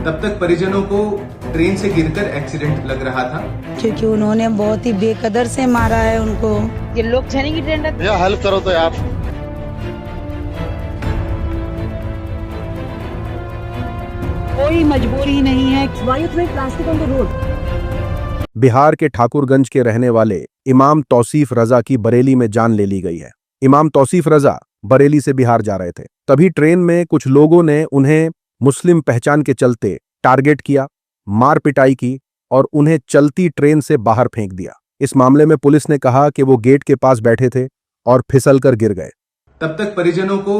तब तक परिजनों को ट्रेन से गिरकर एक्सीडेंट लग रहा था, क्योंकि उन्होंने बहुत ही बेकदर से मारा है उनको। ये लोग छनी की ट्रेन भैया हेल्प करो तो यार। कोई मजबूरी नहीं है। Why you throw plastic on the road? Bihar के ठाकुरगंज के रहने वाले इमाम तौसीफ रजा की बरेली में जान ले ली गई है। इमाम तौसीफ रजा बरेली से बिहार जा रहे थे, तभी ट्रेन में कुछ लोगों ने उन्हें मुस्लिम पहचान के चलते टारगेट किया, मार पिटाई की और उन्हें चलती ट्रेन से बाहर फेंक दिया। इस मामले में पुलिस ने कहा कि वो गेट के पास बैठे थे और फिसलकर गिर गए। तब तक परिजनों को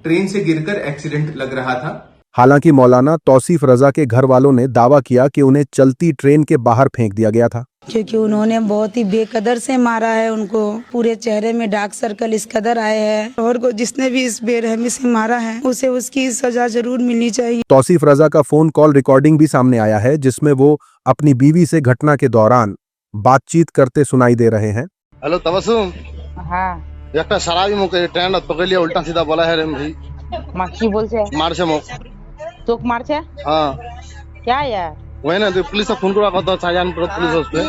ट्रेन से गिरकर एक्सीडेंट लग रहा था। हालांकि मौलाना तौसीफ रजा के घर वालों ने दावा किया कि उन्हें चलती ट्रेन के बाहर फेंक दिया गया था, क्योंकि उन्होंने बहुत ही बेकदर से मारा है उनको। पूरे चेहरे में डार्क सर्कल इस कदर आए हैं और को जिसने भी इस बेरहमी से मारा है उसे उसकी सजा जरूर मिलनी चाहिए। तौसीफ रजा का फोन कॉल रिकॉर्डिंग भी सामने आया है, जिसमें वो अपनी बीवी से घटना के दौरान बातचीत करते सुनाई दे रहे हैं। हेलो तबस्सुम, हाँ একটা সারাবি মুখে ট্রেন পকড়লিয়া উল্টা सीधा बोला है रे भाई। মা কি বলছে? মারছে মুখ। তোক মারছে? हाँ क्या यार? वही ना, तो पुलिस को फोन करा कत शाहजहान पुलिस उस पे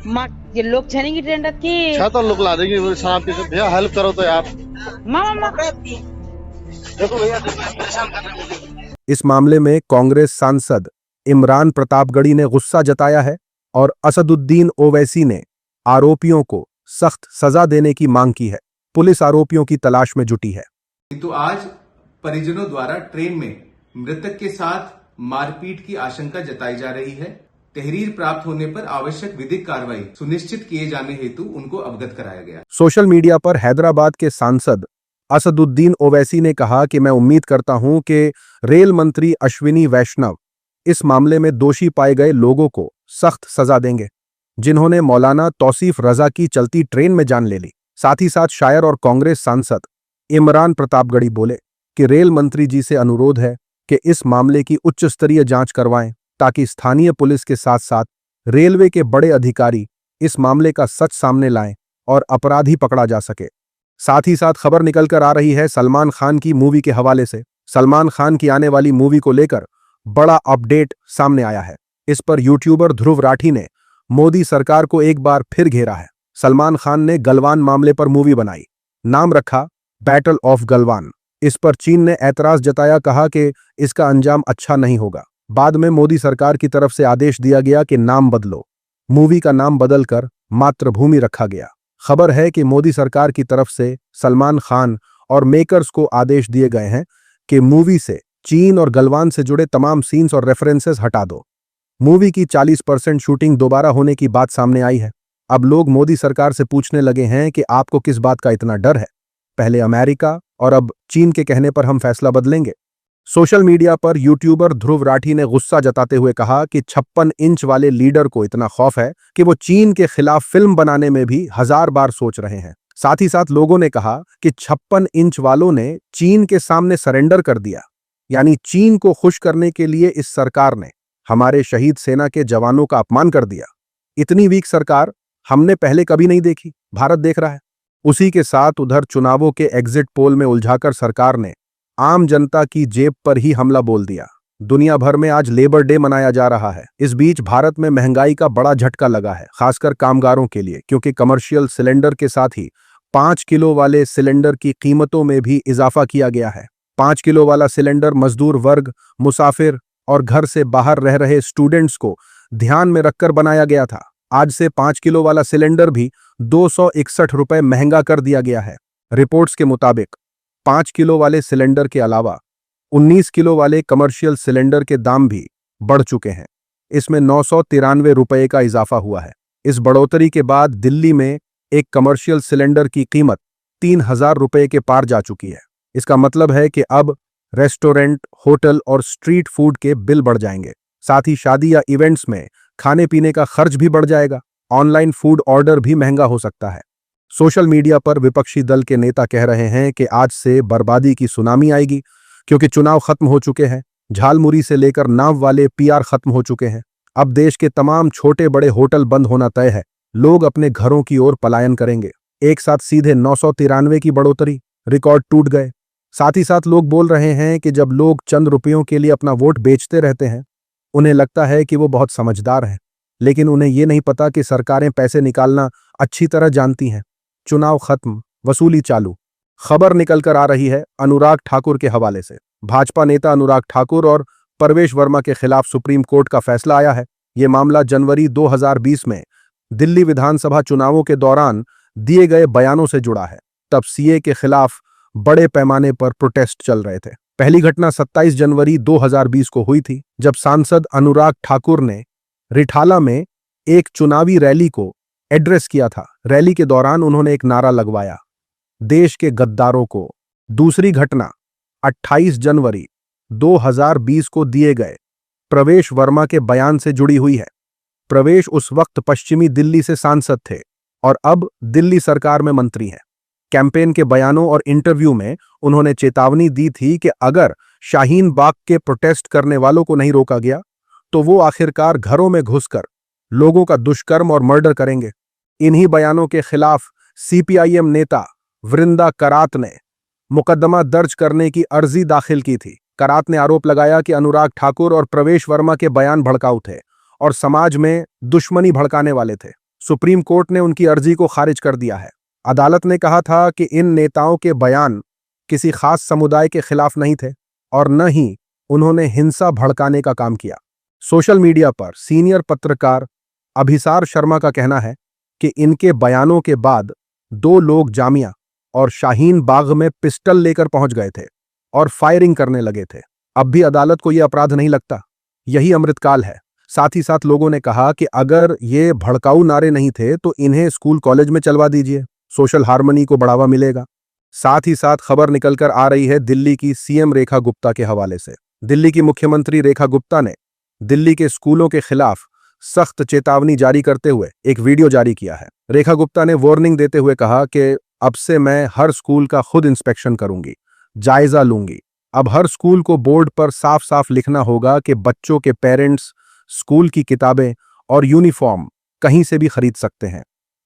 माँ ये लोग छनी की ट्रेन की छह तो लोग ला देगी शराब पी के। भैया हेल्प करो तो यार। मामा देखो भैया परेशान कर रहे हैं मुझे। इस मामले में कांग्रेस सांसद इमरान प्रतापगढ़ी ने गुस्सा जताया है और असदुद्दीन ओवैसी ने आरोपियों को सख्त सजा देने की मांग की है। पुलिस आरोपियों की तलाश में जुटी है। किंतु आज परिजनों द्वारा ट्रेन में मृतक के साथ मारपीट की आशंका जताई जा रही है। तहरीर प्राप्त होने पर आवश्यक विधिक कार्रवाई सुनिश्चित किए जाने हेतु उनको अवगत कराया गया। सोशल मीडिया पर हैदराबाद के सांसद असदुद्दीन ओवैसी ने कहा कि मैं उम्मीद करता हूं कि रेल मंत्री अश्विनी वैष्णव इस मामले में दोषी पाए गए लोगों को सख्त सजा देंगे, जिन्होंने मौलाना तौसीफ रजा की चलती ट्रेन में जान ले ली। साथ ही साथ शायर और कांग्रेस सांसद इमरान प्रतापगढ़ी बोले कि रेल मंत्री जी से अनुरोध है कि इस मामले की उच्च स्तरीय जांच करवाएं, ताकि स्थानीय पुलिस के साथ साथ रेलवे के बड़े अधिकारी इस मामले का सच सामने लाएं और अपराधी पकड़ा जा सके। साथ ही साथ खबर निकलकर आ रही है सलमान खान की मूवी के हवाले से। सलमान खान की आने वाली मूवी को लेकर बड़ा अपडेट सामने आया है। इस पर यूट्यूबर ध्रुव राठी ने मोदी सरकार को एक बार फिर घेरा है। सलमान खान ने गलवान मामले पर मूवी बनाई, नाम रखा बैटल ऑफ गलवान। इस पर चीन ने ऐतराज जताया, कहा कि इसका अंजाम अच्छा नहीं होगा। बाद में मोदी सरकार की तरफ से आदेश दिया गया कि नाम बदलो। मूवी का नाम बदलकर मातृभूमि रखा गया। खबर है कि मोदी सरकार की तरफ से सलमान खान और मेकर्स को आदेश दिए गए हैं कि मूवी से चीन और गलवान से जुड़े तमाम सीन्स और रेफरेंसेस हटा दो। मूवी की 40% शूटिंग दोबारा होने की बात सामने आई है। अब लोग मोदी सरकार से पूछने लगे हैं कि आपको किस बात का इतना डर है? पहले अमेरिका और अब चीन के कहने पर हम फैसला बदलेंगे। सोशल मीडिया पर यूट्यूबर ध्रुव राठी ने गुस्सा जताते हुए कहा कि 56 इंच वाले लीडर को इतना खौफ है कि वो चीन के खिलाफ फिल्म बनाने में भी 1000 बार सोच रहे हैं। साथ ही साथ लोगों ने कहा कि 56 इंच वालों ने चीन के सामने सरेंडर कर दिया, यानी चीन को खुश करने के लिए इस सरकार ने हमारे शहीद सेना के जवानों का अपमान कर दिया। इतनी वीक सरकार हमने पहले कभी नहीं देखी, भारत देख रहा है। उसी के साथ उधर चुनावों के एग्जिट पोल में उलझाकर सरकार ने आम जनता की जेब पर ही हमला बोल दिया। दुनिया भर में आज लेबर डे मनाया जा रहा है। इस बीच भारत में महंगाई का बड़ा झटका लगा है, खासकर कामगारों के लिए, क्योंकि कमर्शियल सिलेंडर के साथ ही 5 किलो वाले सिलेंडर की कीमतों में भी इजाफा किया गया है। 5 किलो वाला सिलेंडर मजदूर वर्ग, मुसाफिर और घर से बाहर रह रहे स्टूडेंट्स को ध्यान में रखकर बनाया गया था। आज से 5 किलो वाला सिलेंडर भी 261 रुपए महंगा कर दिया गया है। रिपोर्ट्स के मुताबिक 5 किलो वाले सिलेंडर के अलावा 19 किलो वाले कमर्शियल सिलेंडर के दाम भी बढ़ चुके हैं। इसमें 993 रुपए का इजाफा हुआ है। इस बढ़ोतरी के बाद दिल्ली में एक कमर्शियल सिलेंडर की कीमत 3000 रुपए के पार जा चुकी है। इसका मतलब है कि अब रेस्टोरेंट, होटल और स्ट्रीट फूड के बिल बढ़ जाएंगे। साथ ही शादी या इवेंट्स में खाने पीने का खर्च भी बढ़ जाएगा। ऑनलाइन फूड ऑर्डर भी महंगा हो सकता है। सोशल मीडिया पर विपक्षी दल के नेता कह रहे हैं कि आज से बर्बादी की सुनामी आएगी, क्योंकि चुनाव खत्म हो चुके हैं। झालमुरी से लेकर नाव वाले पीआर खत्म हो चुके हैं। अब देश के तमाम छोटे बड़े होटल बंद होना तय है। लोग अपने घरों की ओर पलायन करेंगे। एक साथ सीधे 993 की बढ़ोतरी, रिकॉर्ड टूट गए। साथ ही साथ लोग बोल रहे हैं कि जब लोग चंद रुपयों के लिए अपना वोट बेचते रहते हैं उन्हें लगता है कि वो बहुत समझदार हैं, लेकिन उन्हें ये नहीं पता कि सरकारें पैसे निकालना अच्छी तरह जानती हैं। चुनाव खत्म, वसूली चालू। खबर निकलकर आ रही है अनुराग ठाकुर के हवाले से। भाजपा नेता अनुराग ठाकुर और परवेश वर्मा के खिलाफ सुप्रीम कोर्ट का फैसला आया है। ये मामला जनवरी 2020 में दिल्ली विधानसभा चुनावों के दौरान दिए गए बयानों से जुड़ा है। तब सीए के खिलाफ बड़े पैमाने पर प्रोटेस्ट चल रहे थे। पहली घटना 27 जनवरी 2020 को हुई थी, जब सांसद अनुराग ठाकुर ने रिठाला में एक चुनावी रैली को एड्रेस किया था। रैली के दौरान उन्होंने एक नारा लगवाया, देश के गद्दारों को। दूसरी घटना 28 जनवरी 2020 को दिए गए प्रवेश वर्मा के बयान से जुड़ी हुई है। प्रवेश उस वक्त पश्चिमी दिल्ली से सांसद थे और अब दिल्ली सरकार में मंत्री हैं। कैंपेन के बयानों और इंटरव्यू में उन्होंने चेतावनी दी थी कि अगर शाहीन बाग के प्रोटेस्ट करने वालों को नहीं रोका गया तो वो आखिरकार घरों में घुसकर लोगों का दुष्कर्म और मर्डर करेंगे। इन्हीं बयानों के खिलाफ सीपीआईएम नेता वृंदा करात ने मुकदमा दर्ज करने की अर्जी दाखिल की थी। करात ने आरोप लगाया कि अनुराग ठाकुर और प्रवेश वर्मा के बयान भड़काऊ थे और समाज में दुश्मनी भड़काने वाले थे। सुप्रीम कोर्ट ने उनकी अर्जी को खारिज कर दिया है। अदालत ने कहा था कि इन नेताओं के बयान किसी खास समुदाय के खिलाफ नहीं थे और न ही उन्होंने हिंसा भड़काने का काम किया। सोशल मीडिया पर सीनियर पत्रकार अभिसार शर्मा का कहना है कि इनके बयानों के बाद 2 लोग जामिया और शाहीन बाग में पिस्टल लेकर पहुंच गए थे और फायरिंग करने लगे थे। अब भी अदालत को यह अपराध नहीं लगता। यही अमृतकाल है। साथ ही साथ लोगों ने कहा कि अगर ये भड़काऊ नारे नहीं थे तो इन्हें स्कूल कॉलेज में चलवा दीजिए, सोशल हार्मनी को बढ़ावा मिलेगा। साथ ही साथ खबर निकलकर आ रही है दिल्ली की सीएम रेखा गुप्ता के हवाले से। दिल्ली की मुख्यमंत्री रेखा गुप्ता ने दिल्ली के स्कूलों के खिलाफ सख्त चेतावनी जारी करते हुए एक वीडियो जारी किया है। रेखा गुप्ता ने वार्निंग देते हुए कहा कि अब से मैं हर स्कूल का खुद इंस्पेक्शन करूंगी, जायजा लूंगी। अब हर स्कूल को बोर्ड पर साफ साफ लिखना होगा कि बच्चों के पेरेंट्स स्कूल की किताबें और यूनिफॉर्म कहीं से भी खरीद सकते हैं।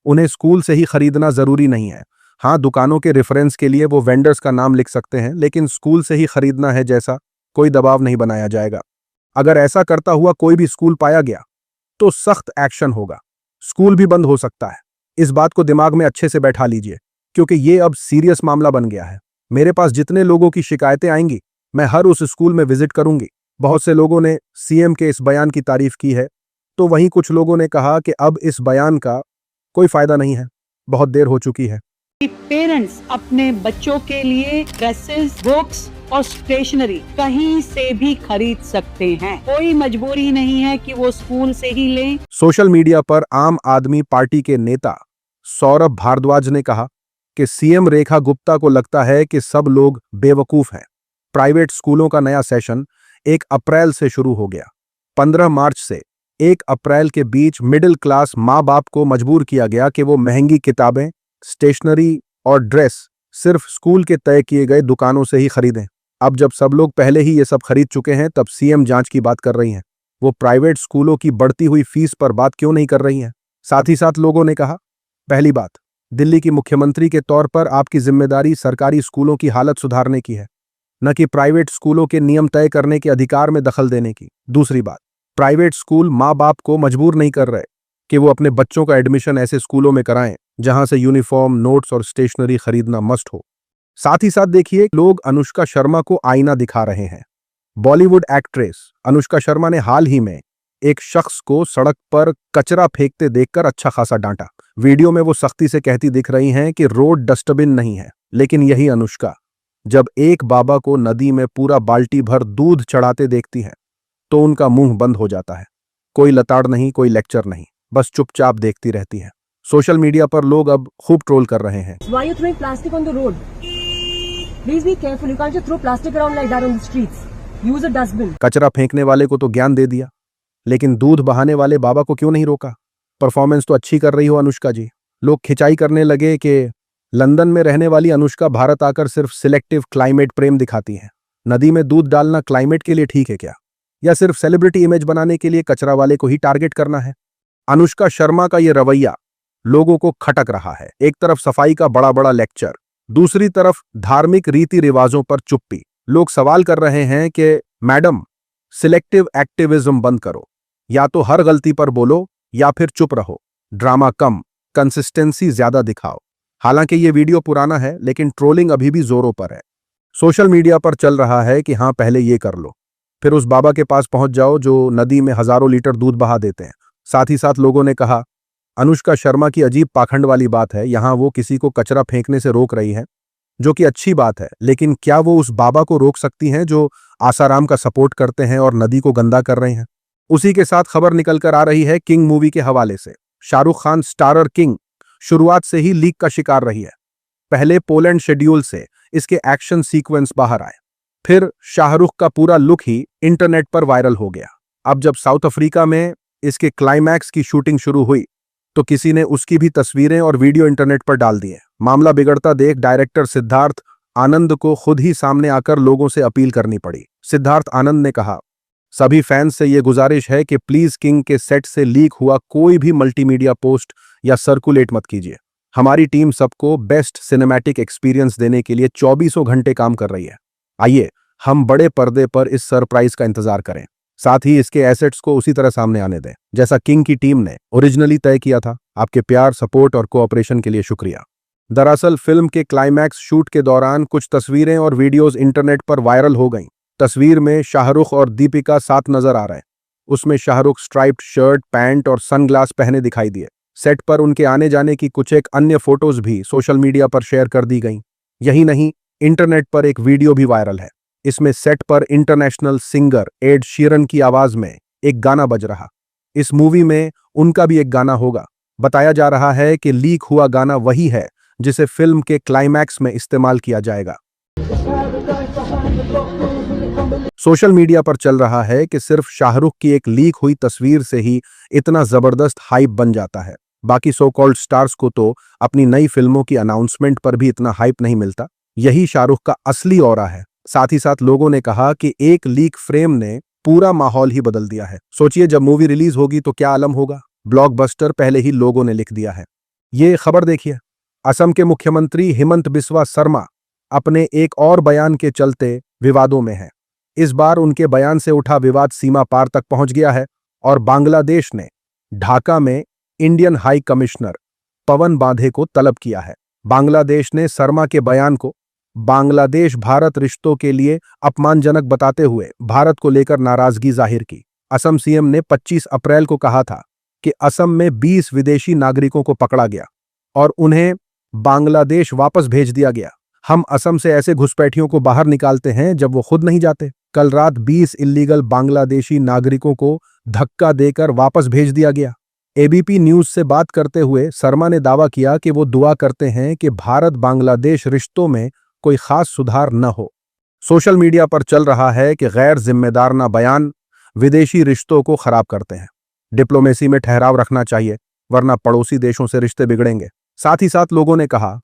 उन्हें स्कूल से ही खरीदना जरूरी नहीं है। हाँ, दुकानों के रेफरेंस के लिए वो वेंडर्स का नाम लिख सकते हैं, लेकिन स्कूल से ही खरीदना है जैसा कोई दबाव नहीं बनाया जाएगा। अगर ऐसा करता हुआ कोई भी स्कूल पाया गया तो सख्त एक्शन होगा। स्कूल भी बंद हो सकता है। इस बात को दिमाग में अच्छे से बैठा लीजिए, क्योंकि ये अब सीरियस मामला बन गया है। मेरे पास जितने लोगों की शिकायतें आएंगी, मैं हर उस स्कूल में विजिट करूंगी। बहुत से लोगों ने सीएम के इस बयान की तारीफ की है, तो वहीं कुछ लोगों ने कहा कि अब इस बयान का कोई फायदा नहीं है, बहुत देर हो चुकी है। पेरेंट्स अपने बच्चों के लिए ड्रेसेस, बुक्स और स्टेशनरी कहीं से भी खरीद सकते हैं। कोई मजबूरी नहीं है कि वो स्कूल से ही लें। सोशल मीडिया पर आम आदमी पार्टी के नेता सौरभ भारद्वाज ने कहा कि सीएम रेखा गुप्ता को लगता है कि सब लोग बेवकूफ हैं। प्राइवेट स्कूलों का नया सेशन 1 अप्रैल से शुरू हो गया। 15 मार्च से 1 अप्रैल के बीच मिडिल क्लास माँ बाप को मजबूर किया गया कि वो महंगी किताबें, स्टेशनरी और ड्रेस सिर्फ स्कूल के तय किए गए दुकानों से ही खरीदें। अब जब सब लोग पहले ही ये सब खरीद चुके हैं, तब सीएम जांच की बात कर रही हैं। वो प्राइवेट स्कूलों की बढ़ती हुई फीस पर बात क्यों नहीं कर रही हैं? साथ ही साथ लोगों ने कहा, पहली बात, दिल्ली की मुख्यमंत्री के तौर पर आपकी जिम्मेदारी सरकारी स्कूलों की हालत सुधारने की है, न कि प्राइवेट स्कूलों के नियम तय करने के अधिकार में दखल देने की। दूसरी बात, प्राइवेट स्कूल माँ बाप को मजबूर नहीं कर रहे कि वो अपने बच्चों का एडमिशन ऐसे स्कूलों में कराएं जहां से यूनिफॉर्म, नोट्स और स्टेशनरी खरीदना मस्ट हो। साथ ही साथ देखिए, लोग अनुष्का शर्मा को आईना दिखा रहे हैं। बॉलीवुड एक्ट्रेस अनुष्का शर्मा ने हाल ही में एक शख्स को सड़क पर कचरा फेंकते देखकर अच्छा खासा डांटा। वीडियो में वो सख्ती से कहती दिख रही हैं कि रोड डस्टबिन नहीं है। लेकिन यही अनुष्का जब एक बाबा को नदी में पूरा बाल्टी भर दूध चढ़ाते देखती हैं तो उनका मुंह बंद हो जाता है। कोई लताड़ नहीं, कोई लेक्चर नहीं, बस चुपचाप देखती रहती है। सोशल मीडिया पर लोग अब खूब ट्रोल कर रहे हैं। Why are you throwing plastic on the road? Please be careful. You can't just throw plastic around like that on the streets. Use a dustbin. कचरा फेंकने वाले को तो ज्ञान दे दिया, लेकिन दूध बहाने वाले बाबा को क्यों नहीं रोका? परफॉर्मेंस तो अच्छी कर रही हो अनुष्का जी। लोग खिंचाई करने लगे कि लंदन में रहने वाली अनुष्का भारत आकर सिर्फ सिलेक्टिव क्लाइमेट प्रेम दिखाती हैं। नदी में दूध डालना क्लाइमेट के लिए ठीक है क्या? या सिर्फ सेलिब्रिटी इमेज बनाने के लिए कचरा वाले को ही टारगेट करना है? अनुष्का शर्मा का ये रवैया लोगों को खटक रहा है। एक तरफ सफाई का बड़ा बड़ा लेक्चर, दूसरी तरफ धार्मिक रीति रिवाजों पर चुप्पी। लोग सवाल कर रहे हैं कि मैडम, सिलेक्टिव एक्टिविज्म बंद करो। या तो हर गलती पर बोलो या फिर चुप रहो। ड्रामा कम, कंसिस्टेंसी ज्यादा दिखाओ। हालांकि ये वीडियो पुराना है, लेकिन ट्रोलिंग अभी भी जोरों पर है। सोशल मीडिया पर चल रहा है कि हाँ, पहले ये कर लो, फिर उस बाबा के पास पहुंच जाओ जो नदी में हजारों लीटर दूध बहा देते हैं। साथ ही साथ लोगों ने कहा, अनुष्का शर्मा की अजीब पाखंड वाली बात है, यहां वो किसी को कचरा फेंकने से रोक रही है, जो कि अच्छी बात है, लेकिन क्या वो उस बाबा को रोक सकती हैं जो आसाराम का सपोर्ट करते हैं और नदी को गंदा कर रहे हैं? उसी के साथ खबर निकलकर आ रही है किंग मूवी के हवाले से। शाहरुख खान स्टारर किंग शुरुआत से ही लीक का शिकार रही है। पहले पोलैंड शेड्यूल से इसके एक्शन सीक्वेंस बाहर आए, फिर शाहरुख का पूरा लुक ही इंटरनेट पर वायरल हो गया। अब जब साउथ अफ्रीका में इसके क्लाइमैक्स की शूटिंग शुरू हुई तो किसी ने उसकी भी तस्वीरें और वीडियो इंटरनेट पर डाल दिए। मामला बिगड़ता देख डायरेक्टर सिद्धार्थ आनंद को खुद ही सामने आकर लोगों से अपील करनी पड़ी। सिद्धार्थ आनंद ने कहा, सभी फैंस से यह गुजारिश है कि प्लीज किंग के सेट से लीक हुआ कोई भी मल्टीमीडिया पोस्ट या सर्कुलेट मत कीजिए। हमारी टीम सबको बेस्ट सिनेमैटिक एक्सपीरियंस देने के लिए 24 घंटे काम कर रही है। आइए हम बड़े पर्दे पर इस सरप्राइज का इंतजार करें, साथ ही इसके एसेट्स को उसी तरह सामने आने दें जैसा किंग की टीम ने ओरिजिनली तय किया था। आपके प्यार, सपोर्ट और कोऑपरेशन के लिए शुक्रिया। दरअसल फिल्म के क्लाइमैक्स शूट के दौरान कुछ तस्वीरें और वीडियोस इंटरनेट पर वायरल हो गईं। तस्वीर में शाहरुख और दीपिका साथ नजर आ रहे हैं। उसमें शाहरुख स्ट्राइप्ड शर्ट, पैंट और सनग्लास पहने दिखाई दिए। सेट पर उनके आने जाने की कुछ एक अन्य फोटोज भी सोशल मीडिया पर शेयर कर दी गईं। यही नहीं, इंटरनेट पर एक वीडियो भी वायरल है। इसमें सेट पर इंटरनेशनल सिंगर एड शीरन की आवाज में एक गाना बज रहा। इस मूवी में उनका भी एक गाना होगा। बताया जा रहा है कि लीक हुआ गाना वही है जिसे फिल्म के क्लाइमैक्स में इस्तेमाल किया जाएगा। सोशल मीडिया पर चल रहा है कि सिर्फ शाहरुख की एक लीक हुई तस्वीर से ही इतना जबरदस्त हाइप बन जाता है। बाकी सो कॉल्ड स्टार्स को तो अपनी नई फिल्मों की अनाउंसमेंट पर भी इतना हाइप नहीं मिलता। यही शाहरुख का असली ऑरा है। साथ ही साथ लोगों ने कहा कि एक लीक फ्रेम ने पूरा माहौल ही बदल दिया है। सोचिए जब मूवी रिलीज होगी तो क्या आलम होगा। ब्लॉकबस्टर पहले ही लोगों ने लिख दिया है। ये खबर देखिए, असम के मुख्यमंत्री हिमंत बिस्वा शर्मा अपने एक और बयान के चलते विवादों में हैं। इस बार उनके बयान से उठा विवाद सीमा पार तक पहुंच गया है और बांग्लादेश ने ढाका में इंडियन हाई कमिश्नर पवन बांधे को तलब किया है। बांग्लादेश ने शर्मा के बयान को बांग्लादेश भारत रिश्तों के लिए अपमानजनक बताते हुए भारत को लेकर नाराजगी जाहिर की। असम सीएम ने 25 अप्रैल को कहा था कि असम में 20 विदेशी नागरिकों को पकड़ा गया और उन्हें बांग्लादेश वापस भेज दिया गया। हम असम से ऐसे घुसपैठियों को बाहर निकालते हैं जब वो खुद नहीं जाते। कल रात 20 इल्लीगल बांग्लादेशी नागरिकों को धक्का देकर वापस भेज दिया गया। एबीपी न्यूज से बात करते हुए शर्मा ने दावा किया कि वो दुआ करते हैं कि भारत बांग्लादेश रिश्तों में कोई खास सुधार न हो। सोशल मीडिया पर चल रहा है कि गैर जिम्मेदाराना बयान विदेशी रिश्तों को खराब करते हैं। डिप्लोमेसी में ठहराव रखना चाहिए, वरना पड़ोसी देशों से रिश्ते बिगड़ेंगे। साथ ही साथ लोगों ने कहा,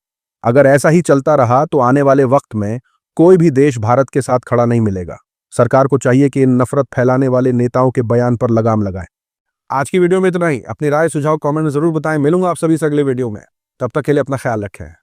अगर ऐसा ही चलता रहा तो आने वाले वक्त में कोई भी देश भारत के साथ खड़ा नहीं मिलेगा। सरकार को चाहिए कि इन नफरत फैलाने वाले नेताओं के बयान पर लगाम लगाए। आज की वीडियो में इतना ही। अपनी राय, सुझाव कमेंट में जरूर बताएं। मिलूंगा आप सभी से अगले वीडियो में। तब तक के लिए अपना ख्याल रखें।